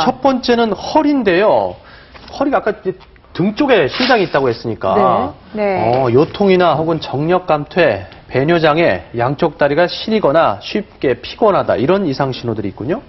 첫 번째는 허리인데요. 허리가 아까 등 쪽에 신장이 있다고 했으니까 네. 요통이나 혹은 정력 감퇴, 배뇨장애, 양쪽 다리가 시리거나 쉽게 피곤하다 이런 이상 신호들이 있군요.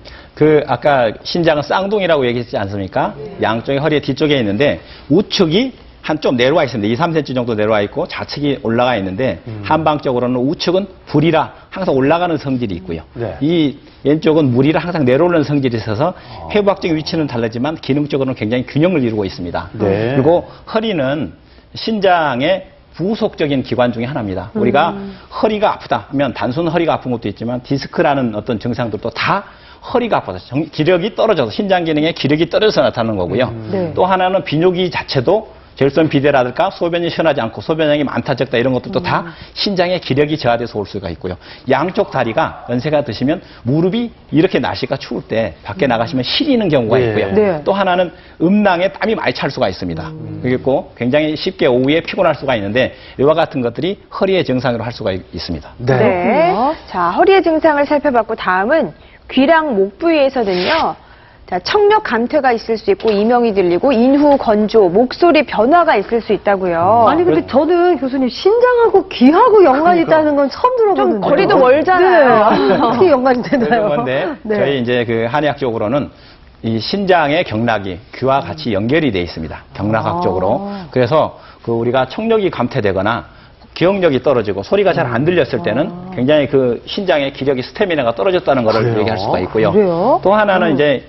아까 신장은 쌍둥이라고 얘기했지 않습니까? 양쪽이 허리 뒤쪽에 있는데 우측이 한쪽 내려와 있습니다. 2, 3cm 정도 내려와 있고 좌측이 올라가 있는데 한방적으로는 우측은 불이라 항상 올라가는 성질이 있고요. 네. 이 왼쪽은 물이라 항상 내려오는 성질이 있어서 해부학적인 위치는 다르지만 기능적으로는 굉장히 균형을 이루고 있습니다. 네. 그리고 허리는 신장의 부속적인 기관 중에 하나입니다. 우리가 허리가 아프다 하면 단순 허리가 아픈 것도 있지만 디스크라는 어떤 증상들도 다 허리가 아파서 기력이 떨어져서 신장 기능의 기력이 떨어져서 나타나는 거고요. 네. 또 하나는 비뇨기 자체도 결선 비대라든가 소변이 시원하지 않고 소변량이 많다 적다 이런 것들도 다 신장의 기력이 저하돼서 올 수가 있고요. 양쪽 다리가 연세가 드시면 무릎이 이렇게 날씨가 추울 때 밖에 나가시면 시리는 경우가 있고요. 네. 또 하나는 음낭에 땀이 많이 찰 수가 있습니다. 그리고 굉장히 쉽게 오후에 피곤할 수가 있는데 이와 같은 것들이 허리의 증상으로 할 수가 있습니다. 네. 네. 자, 허리의 증상을 살펴봤고 다음은 귀랑 목 부위에서는요. 자, 청력 감퇴가 있을 수 있고 이명이 들리고 인후 건조, 목소리 변화가 있을 수 있다고요. 아니 근데 저는 교수님 신장하고 귀하고 연관이 있다는 건 처음 들어보는데. 좀 거리도 멀잖아요. 네. 어떻게 연관이 되나요? 그런데 네. 저희 이제 한의학적으로는 이 신장의 경락이 귀와 같이 연결이 돼 있습니다. 경락학적으로. 그래서 우리가 청력이 감퇴되거나 기억력이 떨어지고 소리가 잘 안 들렸을 때는 굉장히 신장의 기력이 스태미나가 떨어졌다는 것을 그래요? 얘기할 수가 있고요. 그래요? 또 하나는 이제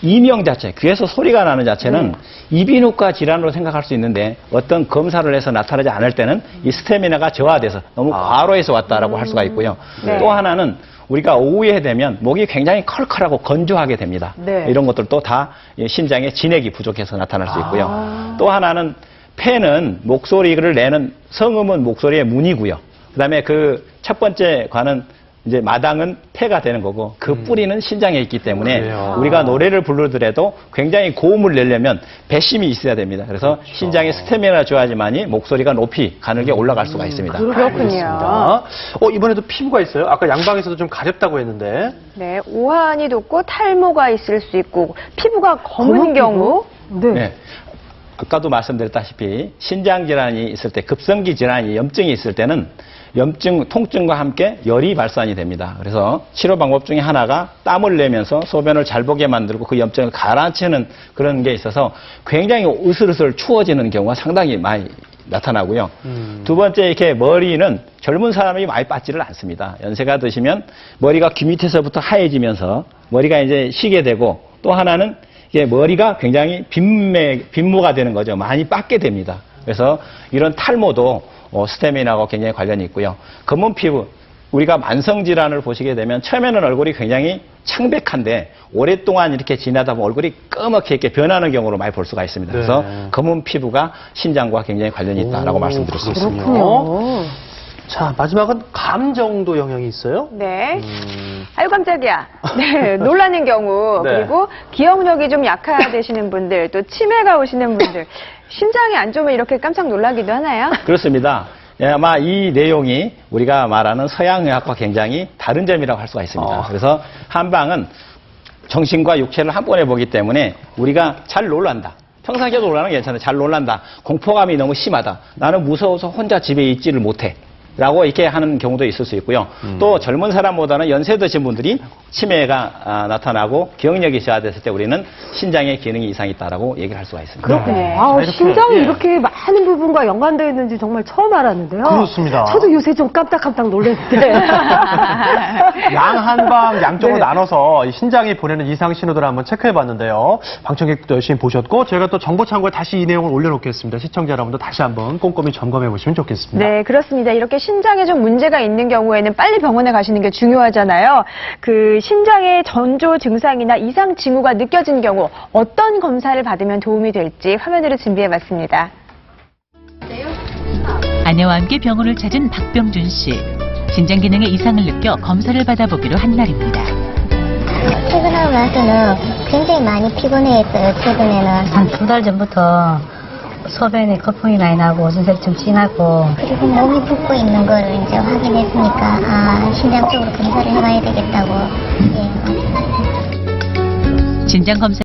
이명 자체, 귀에서 소리가 나는 자체는 이비인후과 질환으로 생각할 수 있는데 어떤 검사를 해서 나타나지 않을 때는 이 스태미나가 저하돼서 너무 과로해서 왔다라고 할 수가 있고요. 네. 또 하나는 우리가 오후에 되면 목이 굉장히 컬컬하고 건조하게 됩니다. 네. 이런 것들도 다 신장의 진액이 부족해서 나타날 수 있고요. 또 하나는 폐는 목소리를 내는 성음은 목소리의 문이고요. 그다음에 첫 번째 관은 이제 마당은 폐가 되는 거고 그 뿌리는 신장에 있기 때문에 그래요. 우리가 노래를 부르더라도 굉장히 고음을 내려면 배심이 있어야 됩니다. 그래서 신장의 스태미나가 좋아야지만이 목소리가 높이 가늘게 올라갈 수가 있습니다. 그렇군요. 이번에도 피부가 있어요. 아까 양방에서도 좀 가렵다고 했는데. 네, 오한이 돋고 탈모가 있을 수 있고 피부가 검은 검은 경우. 네. 네. 아까도 말씀드렸다시피 신장 질환이 있을 때 급성기 질환이 염증이 있을 때는 통증과 함께 열이 발산이 됩니다. 그래서 치료 방법 중에 하나가 땀을 내면서 소변을 잘 보게 만들고 그 염증을 가라앉히는 그런 게 있어서 굉장히 으슬으슬 추워지는 경우가 상당히 많이 나타나고요. 두 번째 이렇게 머리는 젊은 사람이 많이 빠지를 않습니다. 연세가 드시면 머리가 귀 밑에서부터 하얘지면서 머리가 이제 쉬게 되고 또 하나는 이게 머리가 굉장히 빈모가 되는 거죠. 많이 빠게 됩니다. 그래서 이런 탈모도 스태미나하고 굉장히 관련이 있고요. 검은 피부, 우리가 만성질환을 보시게 되면 처음에는 얼굴이 굉장히 창백한데 오랫동안 이렇게 지나다 보면 얼굴이 까맣게 이렇게 변하는 경우를 많이 볼 수가 있습니다. 그래서 네. 검은 피부가 신장과 굉장히 관련이 있다라고 말씀드릴 수 있습니다. 그렇군요. 자, 마지막은 감정도 영향이 있어요? 네. 아유 깜짝이야. 네, 놀라는 경우 네. 그리고 기억력이 좀 약화되시는 분들 또 치매가 오시는 분들 심장이 안 좋으면 이렇게 깜짝 놀라기도 하나요? 그렇습니다. 예, 아마 이 내용이 우리가 말하는 서양의학과 굉장히 다른 점이라고 할 수가 있습니다. 그래서 한방은 정신과 육체를 한번에 보기 때문에 우리가 잘 놀란다. 평상시에도 놀라는 게 괜찮아요. 잘 놀란다. 공포감이 너무 심하다. 나는 무서워서 혼자 집에 있지를 못해. 라고 이렇게 하는 경우도 있을 수 있고요. 또 젊은 사람보다는 연세 드신 분들이 치매가 나타나고 기억력이 저하됐을 때 우리는 신장의 기능이 이상이 있다라고 얘기를 할 수가 있습니다. 그렇군요. 네. 아, 신장이 예. 이렇게 많은 부분과 연관되어 있는지 정말 처음 알았는데요. 그렇습니다. 저도 요새 좀 깜짝깜짝 놀랐는데. 양한방 양쪽으로 네. 나눠서 이 신장이 보내는 이상 신호들을 한번 체크해봤는데요. 방청객도 열심히 보셨고 저희가 또 정보 참고에 다시 이 내용을 올려놓겠습니다. 시청자 여러분도 다시 한번 꼼꼼히 점검해보시면 좋겠습니다. 네, 그렇습니다. 이렇게 신장에 좀 문제가 있는 경우에는 빨리 병원에 가시는 게 중요하잖아요. 신장의 전조 증상이나 이상 징후가 느껴진 경우 어떤 검사를 받으면 도움이 될지 화면으로 준비해봤습니다. 아내와 함께 병원을 찾은 박병준 씨. 신장 기능에 이상을 느껴 검사를 받아보기로 한 날입니다. 퇴근하고 나서는 굉장히 많이 피곤해했어요. 최근에는 한 2달 전부터 소변에 거품이 많이 나고 오줌살이 좀 진하고 그리고 몸이 붓고 있는 걸 이제 확인했으니까 신장 쪽으로 검사를 해봐야 되겠다고. 예. 신장 검사